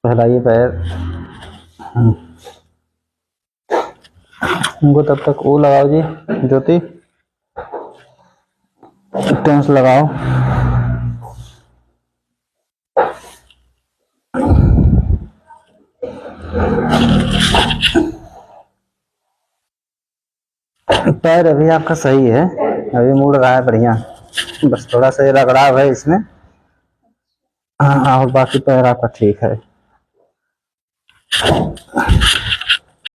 फैलाइए पैर। उनको तब तक वो लगाओ जी, ज्योति टेंस लगाओ। पैर अभी आपका सही है, अभी मुड़ रहा है बढ़िया, बस थोड़ा सा रगड़ाव है इसमें। हाँ, और बाकी पैर आपका ठीक है।